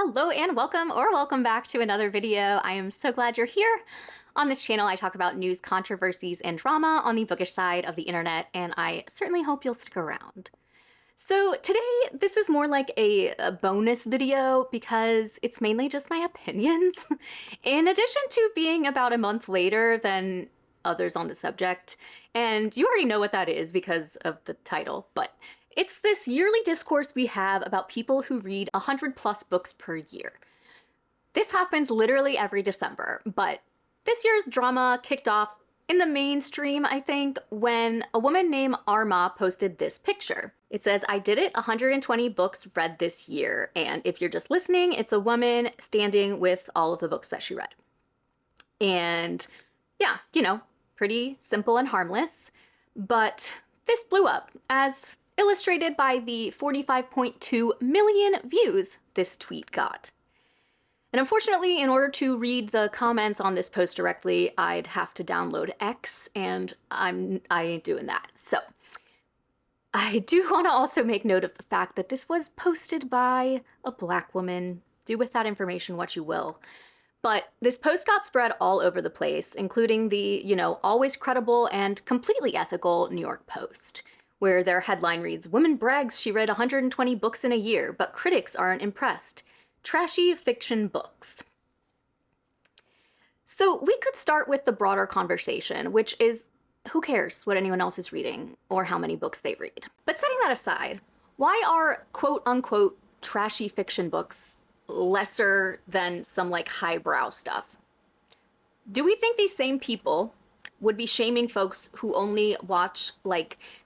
Hello and welcome back to another video. I am so glad you're here. On this channel, I talk about news, controversies, and drama on the bookish side of the internet, and I certainly hope you'll stick around. So today, this is more like a bonus video because it's mainly just my opinions. In addition to being about a month later than others on the subject, and you already know what that is because of the title, but it's this yearly discourse we have about people who read 100+ books per year. This happens literally every December, but this year's drama kicked off in the mainstream, I think, when a woman named Arma posted this picture. It says, "I did it, 120 books read this year." And if you're just listening, it's a woman standing with all of the books that she read. And yeah, pretty simple and harmless. But this blew up, as illustrated by the 45.2 million views this tweet got. And unfortunately, in order to read the comments on this post directly, I'd have to download X, and I ain't doing that. So I do want to also make note of the fact that this was posted by a Black woman. Do with that information what you will. But this post got spread all over the place, including the, always credible and completely ethical New York Post, where their headline reads, "Woman brags she read 120 books in a year, but critics aren't impressed. Trashy fiction books." So we could start with the broader conversation, which is, who cares what anyone else is reading or how many books they read? But setting that aside, why are quote-unquote trashy fiction books lesser than some highbrow stuff? Do we think these same people would be shaming folks who only watch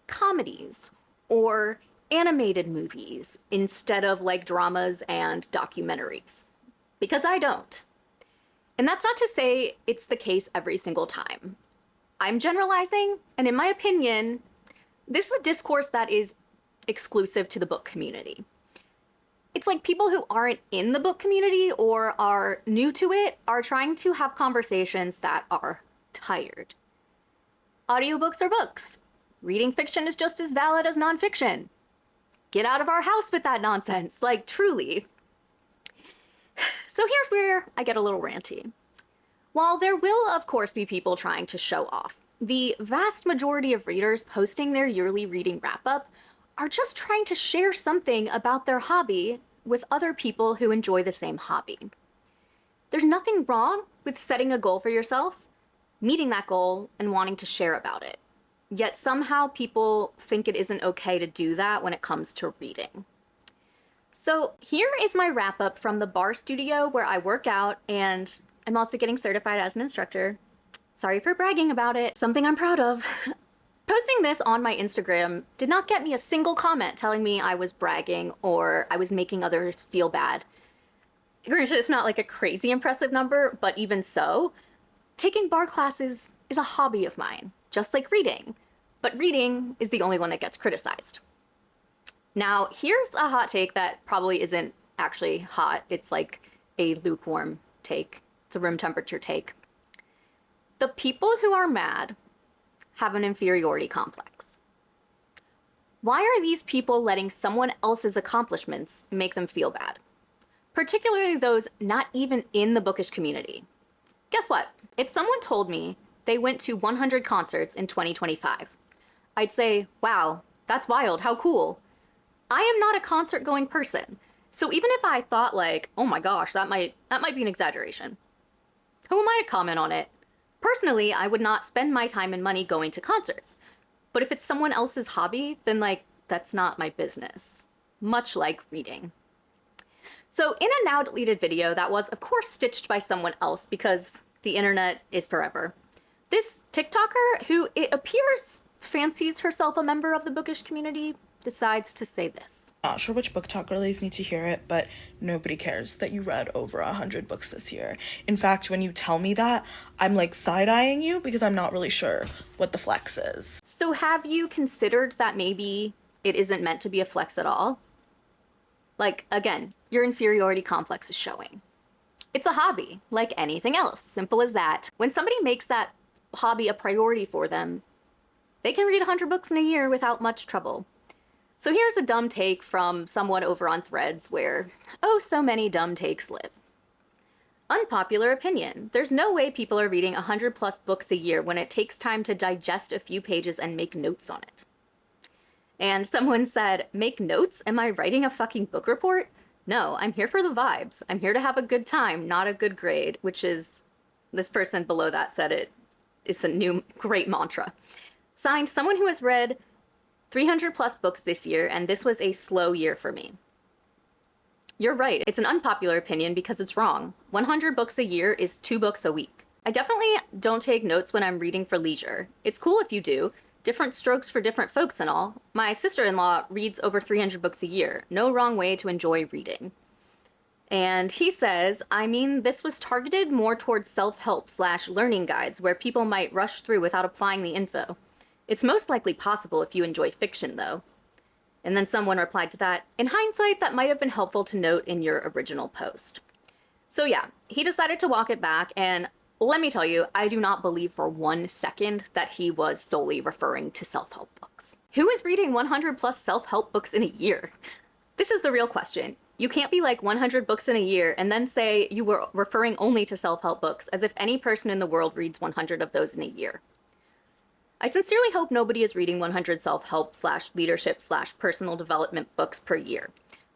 comedies or animated movies instead of dramas and documentaries? Because I don't. And that's not to say it's the case every single time. I'm generalizing, and in my opinion, this is a discourse that is exclusive to the book community. It's like people who aren't in the book community or are new to it are trying to have conversations that are tired. Audiobooks are books. Reading fiction is just as valid as nonfiction. Get out of our house with that nonsense, truly. So here's where I get a little ranty. While there will, of course, be people trying to show off, the vast majority of readers posting their yearly reading wrap-up are just trying to share something about their hobby with other people who enjoy the same hobby. There's nothing wrong with setting a goal for yourself, meeting that goal, and wanting to share about it. Yet somehow people think it isn't okay to do that when it comes to reading. So here is my wrap-up from the bar studio where I work out, and I'm also getting certified as an instructor. Sorry for bragging about it, something I'm proud of. Posting this on my Instagram did not get me a single comment telling me I was bragging or I was making others feel bad. Granted, it's not a crazy impressive number, but even so, taking bar classes is a hobby of mine, just like reading. But reading is the only one that gets criticized. Now, here's a hot take that probably isn't actually hot. It's a lukewarm take. It's a room temperature take. The people who are mad have an inferiority complex. Why are these people letting someone else's accomplishments make them feel bad? Particularly those not even in the bookish community. Guess what? If someone told me they went to 100 concerts in 2025, I'd say, wow, that's wild, how cool. I am not a concert-going person, so even if I thought oh my gosh, that might be an exaggeration, who am I to comment on it? Personally, I would not spend my time and money going to concerts. But if it's someone else's hobby, then that's not my business. Much like reading. So in a now deleted video that was of course stitched by someone else because the internet is forever, this TikToker, who it appears fancies herself a member of the bookish community, decides to say this. Not sure which book talk girlies need to hear it, but nobody cares that you read over 100 books this year. In fact, when you tell me that, I'm side-eyeing you because I'm not really sure what the flex is. So have you considered that maybe it isn't meant to be a flex at all? Again, your inferiority complex is showing. It's a hobby, like anything else, simple as that. When somebody makes that hobby a priority for them, they can read 100 books in a year without much trouble. So here's a dumb take from someone over on Threads where, oh, so many dumb takes live. Unpopular opinion. There's no way people are reading 100 plus books a year when it takes time to digest a few pages and make notes on it. And someone said, make notes? Am I writing a fucking book report? No, I'm here for the vibes. I'm here to have a good time, not a good grade, which is, this person below that said it. It's a new great mantra. Signed, someone who has read 300 plus books this year, and this was a slow year for me. You're right, it's an unpopular opinion because it's wrong. 100 books a year is 2 books a week. I definitely don't take notes when I'm reading for leisure. It's cool if you do. Different strokes for different folks and all. My sister-in-law reads over 300 books a year. No wrong way to enjoy reading. And he says, I mean, this was targeted more towards self-help / learning guides where people might rush through without applying the info. It's most likely possible if you enjoy fiction, though. And then someone replied to that, in hindsight, that might have been helpful to note in your original post. So yeah, he decided to walk it back, and let me tell you, I do not believe for 1 second that he was solely referring to self-help books. Who is reading 100 plus self-help books in a year? This is the real question. You can't be like 100 books in a year and then say you were referring only to self-help books as if any person in the world reads 100 of those in a year. I sincerely hope nobody is reading 100 self-help / leadership / personal development books per year,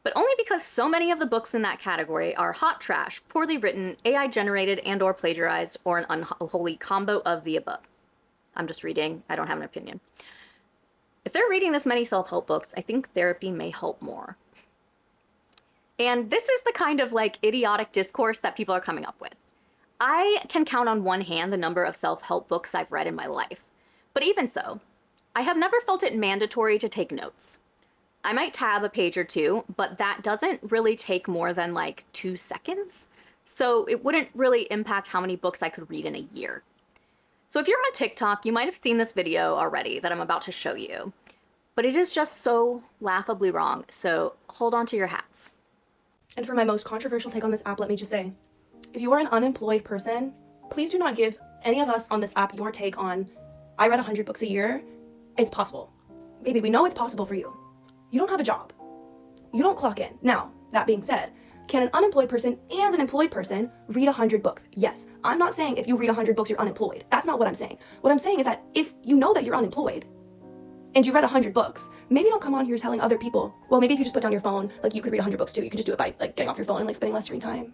but only because so many of the books in that category are hot trash, poorly written, AI generated and or plagiarized, or an unholy combo of the above. I'm just reading, I don't have an opinion. If they're reading this many self-help books, I think therapy may help more. And this is the kind of like idiotic discourse that people are coming up with. I can count on one hand the number of self-help books I've read in my life. But even so, I have never felt it mandatory to take notes. I might tab a page or two, but that doesn't really take more than like 2 seconds. So it wouldn't really impact how many books I could read in a year. So if you're on TikTok, you might have seen this video already that I'm about to show you, but it is just so laughably wrong. So hold on to your hats. And for my most controversial take on this app, let me just say, if you are an unemployed person, please do not give any of us on this app your take on, I read 100 books a year. It's possible. Baby, we know it's possible for you. You don't have a job. You don't clock in. Now, that being said, can an unemployed person and an employed person read 100 books? Yes. I'm not saying if you read 100 books, you're unemployed. That's not what I'm saying. What I'm saying is that if you know that you're unemployed and you read 100 books, maybe don't come on here telling other people, well, maybe if you just put down your phone, like you could read 100 books too. You can just do it by like getting off your phone and like spending less screen time.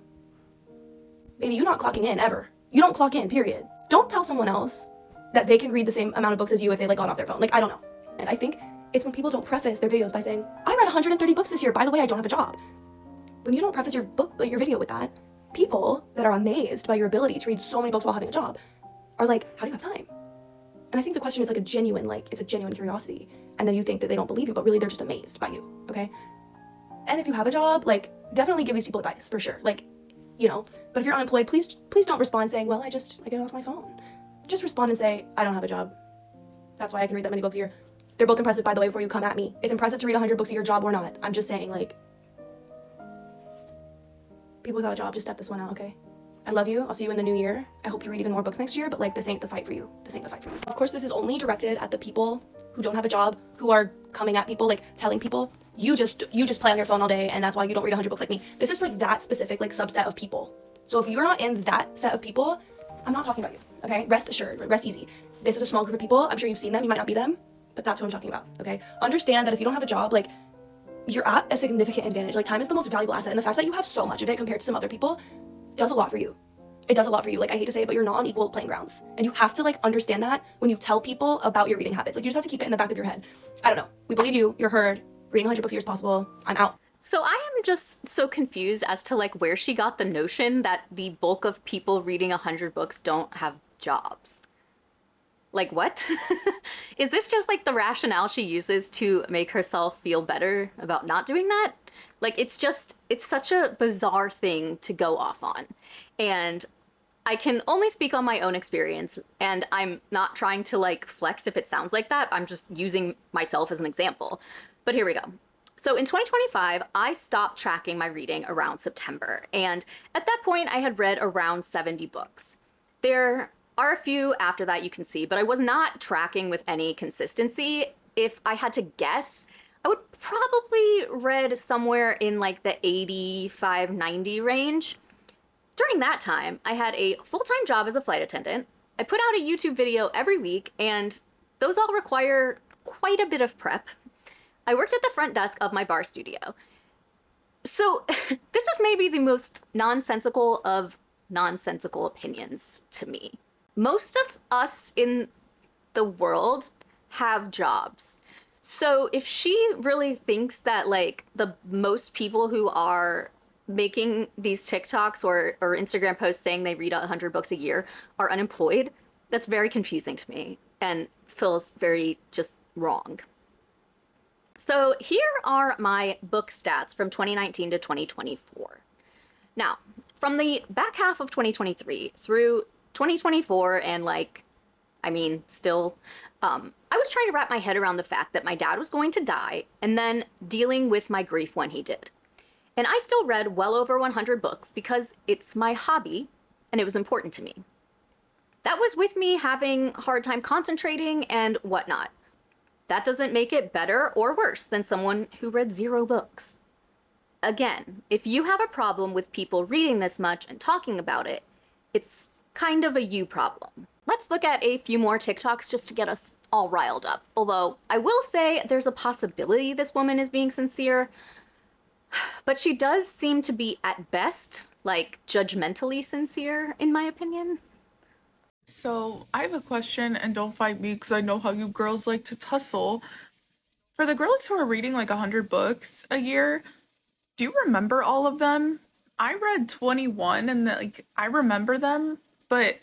Baby, you're not clocking in ever. You don't clock in, period. Don't tell someone else that they can read the same amount of books as you if they like got off their phone. Like, I don't know. And I think it's when people don't preface their videos by saying, I read 130 books this year. By the way, I don't have a job. When you don't preface your book, like your video with that, people that are amazed by your ability to read so many books while having a job are like, how do you have time? And I think the question is like it's a genuine curiosity. And then you think that they don't believe you, but really they're just amazed by you, okay? And if you have a job, like, definitely give these people advice, for sure. Like, you know, but if you're unemployed, please don't respond saying, well, I get off my phone. Just respond and say, I don't have a job. That's why I can read that many books a year. They're both impressive, by the way, before you come at me. It's impressive to read 100 books a year, job or not. I'm just saying, like, people without a job, just step this one out, okay? I love you. I'll see you in the new year. I hope you read even more books next year, but like, this ain't the fight for you. This ain't the fight for you. Of course, this is only directed at the people who don't have a job, who are coming at people, like telling people, you just play on your phone all day and that's why you don't read 100 books like me. This is for that specific like subset of people. So if you're not in that set of people, I'm not talking about you, okay? Rest assured, rest easy. This is a small group of people. I'm sure you've seen them. You might not be them, but that's what I'm talking about, okay? Understand that if you don't have a job, like, you're at a significant advantage. Like, time is the most valuable asset, and the fact that you have so much of it compared to some other people does a lot for you. It does a lot for you. Like, I hate to say it, but you're not on equal playing grounds. And you have to, like, understand that when you tell people about your reading habits. Like, you just have to keep it in the back of your head. I don't know. We believe you. You're heard. Reading 100 books a year is possible. I'm out. So I am just so confused as to like where she got the notion that the bulk of people reading 100 books don't have jobs. Like, what? Is this just like the rationale she uses to make herself feel better about not doing that? Like, it's such a bizarre thing to go off on. And I can only speak on my own experience, and I'm not trying to like flex if it sounds like that. I'm just using myself as an example. But here we go. So in 2025, I stopped tracking my reading around September. And at that point, I had read around 70 books. There are a few after that you can see, but I was not tracking with any consistency. If I had to guess, I would probably read somewhere in like the 85, 90 range. During that time, I had a full-time job as a flight attendant. I put out a YouTube video every week, and those all require quite a bit of prep. I worked at the front desk of my bar studio. So this is maybe the most nonsensical of nonsensical opinions to me. Most of us in the world have jobs. So if she really thinks that like the most people who are making these TikToks or Instagram posts saying they read 100 books a year are unemployed, that's very confusing to me and feels very just wrong. So here are my book stats from 2019 to 2024. Now, from the back half of 2023 through 2024 and still, I was trying to wrap my head around the fact that my dad was going to die and then dealing with my grief when he did. And I still read well over 100 books because it's my hobby and it was important to me. That was with me having a hard time concentrating and whatnot. That doesn't make it better or worse than someone who read 0 books. Again, if you have a problem with people reading this much and talking about it, it's kind of a you problem. Let's look at a few more TikToks just to get us all riled up. Although I will say there's a possibility this woman is being sincere, but she does seem to be at best like judgmentally sincere in my opinion. So I have a question, and don't fight me because I know how you girls like to tussle. For the girls who are reading like 100 books a year, do you remember all of them? I read 21 and I remember them, but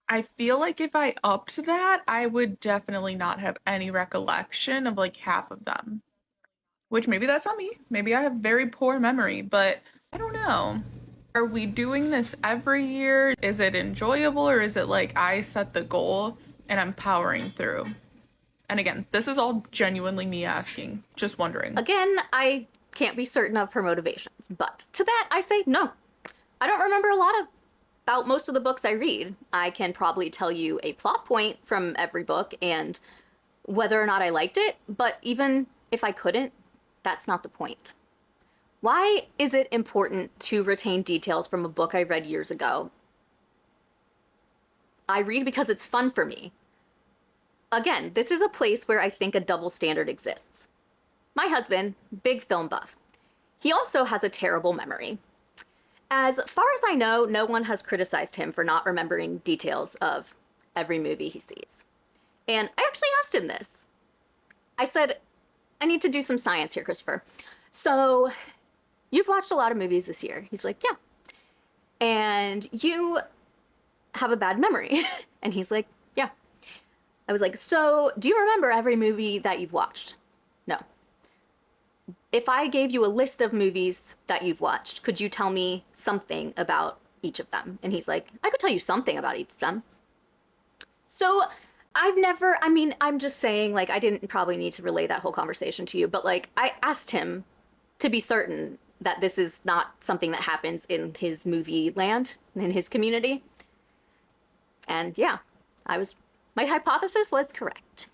I feel like if I upped that, I would definitely not have any recollection of like half of them. Which maybe that's on me. Maybe I have very poor memory, but I don't know. Are we doing this every year? Is it enjoyable, or is it like I set the goal and I'm powering through? And again, this is all genuinely me asking, just wondering. Again, I can't be certain of her motivations, but to that I say no. I don't remember about most of the books I read. I can probably tell you a plot point from every book and whether or not I liked it, but even if I couldn't, that's not the point. Why is it important to retain details from a book I read years ago? I read because it's fun for me. Again, this is a place where I think a double standard exists. My husband, big film buff. He also has a terrible memory. As far as I know, no one has criticized him for not remembering details of every movie he sees. And I actually asked him this. I said, I need to do some science here, Christopher. So, you've watched a lot of movies this year. He's like, yeah. And you have a bad memory. And he's like, yeah. I was like, so do you remember every movie that you've watched? No. If I gave you a list of movies that you've watched, could you tell me something about each of them? And he's like, I could tell you something about each of them. So I'm just saying, like, I didn't probably need to relay that whole conversation to you, but like, I asked him to be certain that this is not something that happens in his movie land, in his community. And yeah, my hypothesis was correct.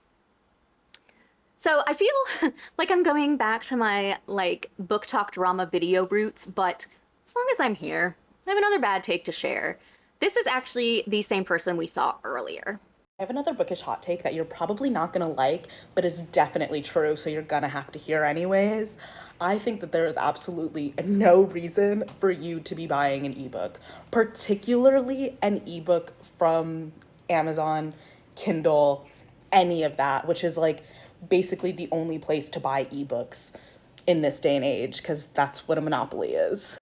So I feel like I'm going back to my like book talk drama video roots, but as long as I'm here, I have another bad take to share. This is actually the same person we saw earlier. I have another bookish hot take that you're probably not going to like, but is definitely true, so you're going to have to hear anyways. I think that there is absolutely no reason for you to be buying an ebook, particularly an ebook from Amazon, Kindle, any of that, which is like basically the only place to buy ebooks in this day and age, because that's what a monopoly is.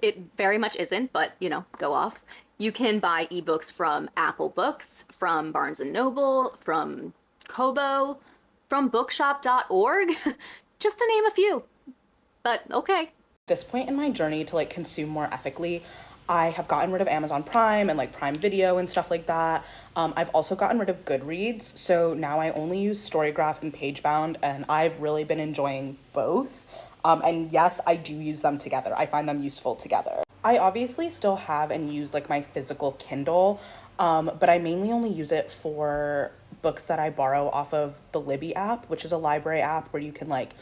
It very much isn't, but go off. You can buy ebooks from Apple Books, from Barnes & Noble, from Kobo, from bookshop.org, just to name a few. But okay. At this point in my journey to like consume more ethically, I have gotten rid of Amazon Prime and like Prime Video and stuff like that. I've also gotten rid of Goodreads, so now I only use Storygraph and Pagebound, and I've really been enjoying both. And yes, I do use them together. I find them useful together. I obviously still have and use like my physical Kindle, but I mainly only use it for books that I borrow off of the Libby app, which is a library app where you can like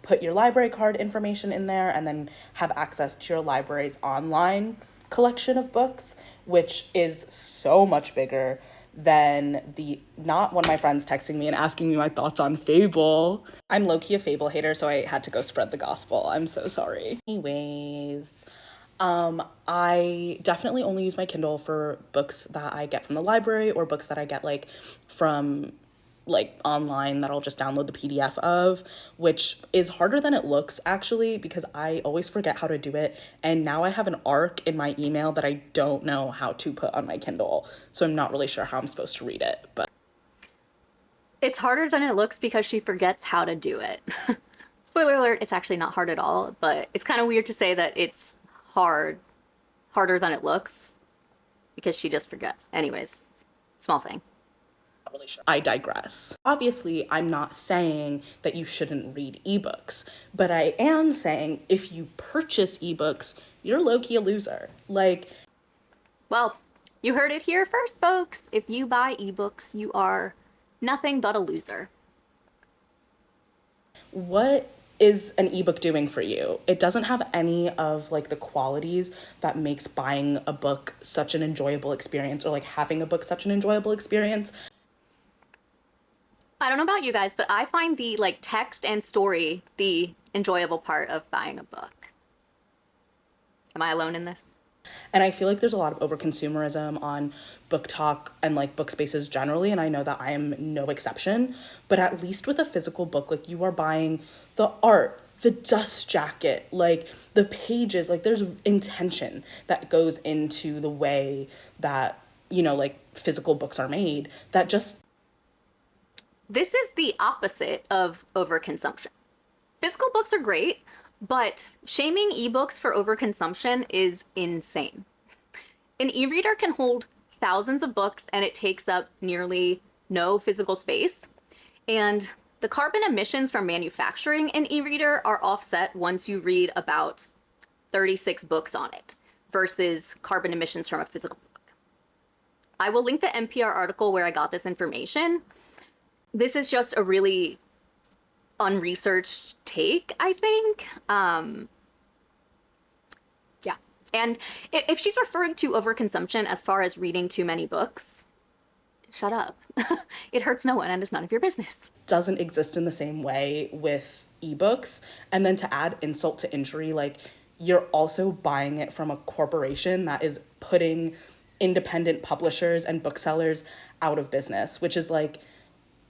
put your library card information in there and then have access to your library's online collection of books, which is so much bigger than the, not one of my friends texting me and asking me my thoughts on Fable. I'm low-key a Fable hater, so I had to go spread the gospel. I'm so sorry. Anyways, I definitely only use my Kindle for books that I get from the library or books that I get like from like online that I'll just download the PDF of, which is harder than it looks actually, because I always forget how to do it. And now I have an arc in my email that I don't know how to put on my Kindle. So I'm not really sure how I'm supposed to read it, but. It's harder than it looks because she forgets how to do it. Spoiler alert, it's actually not hard at all, but it's kind of weird to say that it's harder than it looks because she just forgets. Anyways, small thing. Really sure. I digress. Obviously, I'm not saying that you shouldn't read ebooks, but I am saying if you purchase ebooks, you're low-key a loser. Like, well, you heard it here first, folks. If you buy ebooks, you are nothing but a loser. what is an ebook doing for you? It doesn't have any of like the qualities that makes buying a book such an enjoyable experience, or like having a book such an enjoyable experience. I don't know about you guys, but I find the like text and story the enjoyable part of buying a book. Am I alone in this? And I feel like there's a lot of overconsumerism on book talk and like book spaces generally, and I know that I am no exception. But at least with a physical book, like you are buying the art, the dust jacket, like the pages, like there's intention that goes into the way that, you know, like physical books are made that just. This is the opposite of overconsumption. Physical books are great, but shaming ebooks for overconsumption is insane. An e-reader can hold thousands of books and it takes up nearly no physical space. And the carbon emissions from manufacturing an e-reader are offset once you read about 36 books on it versus carbon emissions from a physical book. I will link the NPR article where I got this information. This is just a really unresearched take, I think. Yeah. And if she's referring to overconsumption as far as reading too many books, shut up. It hurts no one and it's none of your business. Doesn't exist in the same way with ebooks. And then to add insult to injury, like you're also buying it from a corporation that is putting independent publishers and booksellers out of business, which is like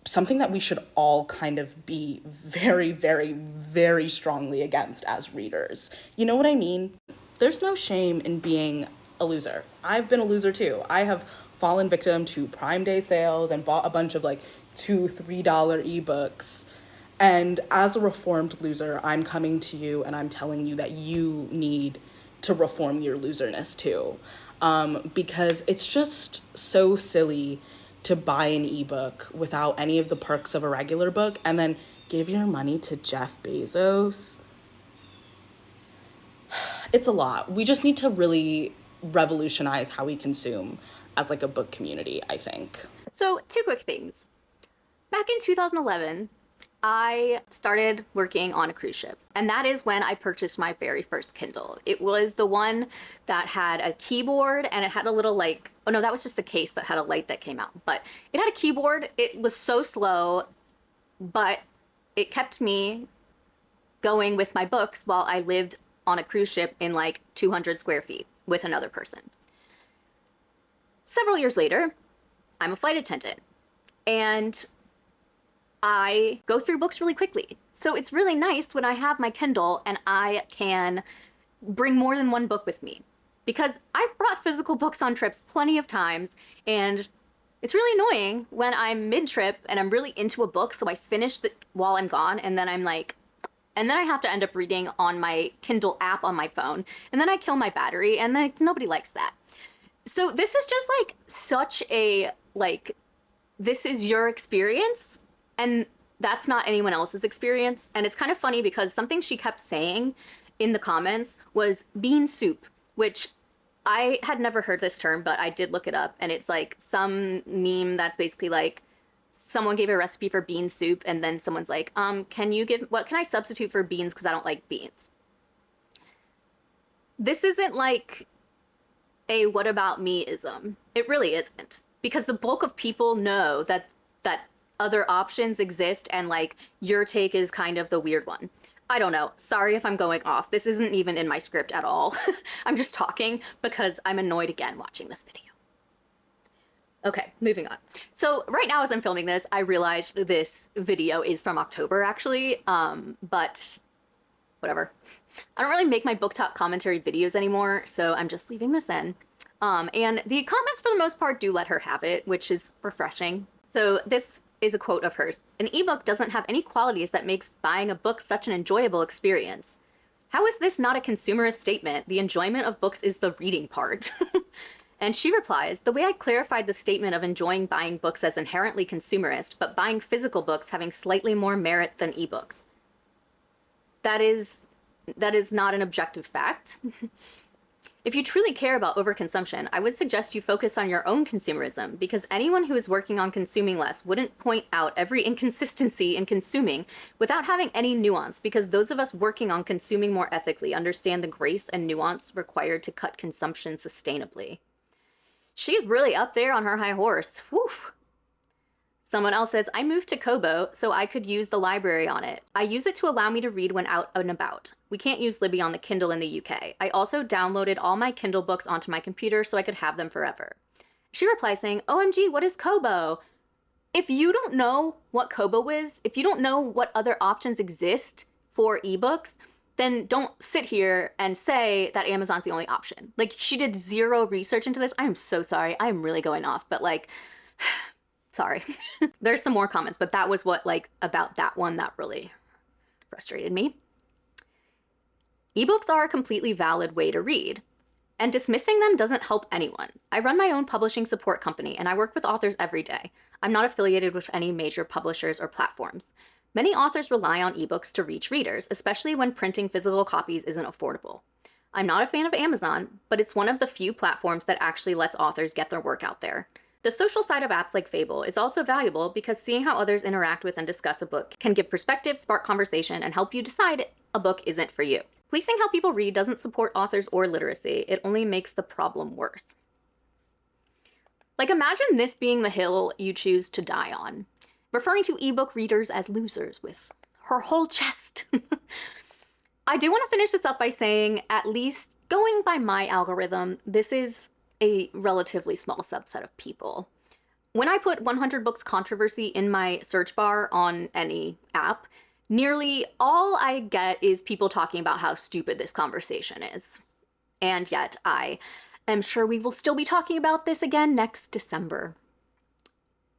something that we should all kind of be very, very, very strongly against as readers. You know what I mean? There's no shame in being a loser. I've been a loser too. I have fallen victim to Prime Day sales and bought a bunch of like $2, $3 ebooks. And as a reformed loser, I'm coming to you and I'm telling you that you need to reform your loserness too. Because it's just so silly to buy an ebook without any of the perks of a regular book and then give your money to Jeff Bezos. It's a lot. We just need to really revolutionize how we consume as like a book community, I think. So, two quick things. Back in 2011, I started working on a cruise ship, and that is when I purchased my very first Kindle. It was the one that had a keyboard and it had a little like, oh no, that was just the case that had a light that came out, but it had a keyboard. It was so slow, but it kept me going with my books while I lived on a cruise ship in like 200 square feet with another person. Several years later, I'm a flight attendant and I go through books really quickly. So it's really nice when I have my Kindle and I can bring more than one book with me, because I've brought physical books on trips plenty of times, and it's really annoying when I'm mid-trip and I'm really into a book, so I finish it while I'm gone, and then I'm like, and then I have to end up reading on my Kindle app on my phone, and then I kill my battery, and then nobody likes that. So this is just like such a, like, this is your experience, and that's not anyone else's experience. And it's kind of funny because something she kept saying in the comments was bean soup, which I had never heard this term, but I did look it up. And it's like some meme that's basically like someone gave a recipe for bean soup and then someone's like, what can I substitute for beans because I don't like beans? This isn't like a what about me-ism. It really isn't. Because the bulk of people know that other options exist and like your take is kind of the weird one. I don't know. Sorry if I'm going off. This isn't even in my script at all. I'm just talking because I'm annoyed again watching this video. Okay, moving on. So right now as I'm filming this, I realized this video is from October actually, but whatever. I don't really make my book talk commentary videos anymore, so I'm just leaving this in. And the comments for the most part do let her have it, which is refreshing. So this is a quote of hers. An ebook doesn't have any qualities that makes buying a book such an enjoyable experience. How is this not a consumerist statement? The enjoyment of books is the reading part. And she replies, the way I clarified the statement of enjoying buying books as inherently consumerist, but buying physical books having slightly more merit than ebooks. That is not an objective fact. If you truly care about overconsumption, I would suggest you focus on your own consumerism, because anyone who is working on consuming less wouldn't point out every inconsistency in consuming without having any nuance, because those of us working on consuming more ethically understand the grace and nuance required to cut consumption sustainably. She's really up there on her high horse. Whew. Someone else says, I moved to Kobo so I could use the library on it. I use it to allow me to read when out and about. We can't use Libby on the Kindle in the UK. I also downloaded all my Kindle books onto my computer so I could have them forever. She replies saying, OMG, what is Kobo? If you don't know what Kobo is, if you don't know what other options exist for ebooks, then don't sit here and say that Amazon's the only option. Like, she did zero research into this. I am so sorry. I am really going off, but like, sorry. There's some more comments, but that was what, like, about that one that really frustrated me. Ebooks are a completely valid way to read, and dismissing them doesn't help anyone. I run my own publishing support company, and I work with authors every day. I'm not affiliated with any major publishers or platforms. Many authors rely on ebooks to reach readers, especially when printing physical copies isn't affordable. I'm not a fan of Amazon, but it's one of the few platforms that actually lets authors get their work out there. The social side of apps like Fable is also valuable because seeing how others interact with and discuss a book can give perspective, spark conversation, and help you decide a book isn't for you. Policing how people read doesn't support authors or literacy. It only makes the problem worse. Like, imagine this being the hill you choose to die on. Referring to ebook readers as losers with her whole chest. I do want to finish this up by saying, at least going by my algorithm, this is a relatively small subset of people. When I put 100 books controversy in my search bar on any app, nearly all I get is people talking about how stupid this conversation is. And yet I am sure we will still be talking about this again next December.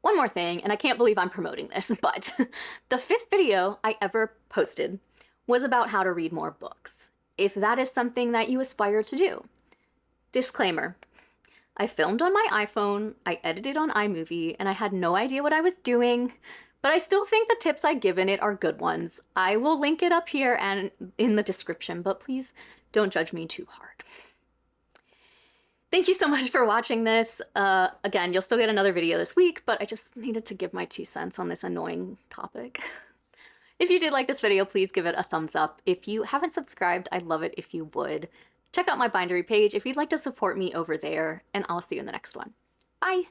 One more thing, and I can't believe I'm promoting this, but the 5th video I ever posted was about how to read more books, if that is something that you aspire to do. Disclaimer, I filmed on my iPhone, I edited on iMovie, and I had no idea what I was doing, but I still think the tips I give in it are good ones. I will link it up here and in the description, but please don't judge me too hard. Thank you so much for watching this. Again, you'll still get another video this week, but I just needed to give my 2 cents on this annoying topic. If you did like this video, please give it a thumbs up. If you haven't subscribed, I'd love it if you would. Check out my Bindery page if you'd like to support me over there, and I'll see you in the next one. Bye!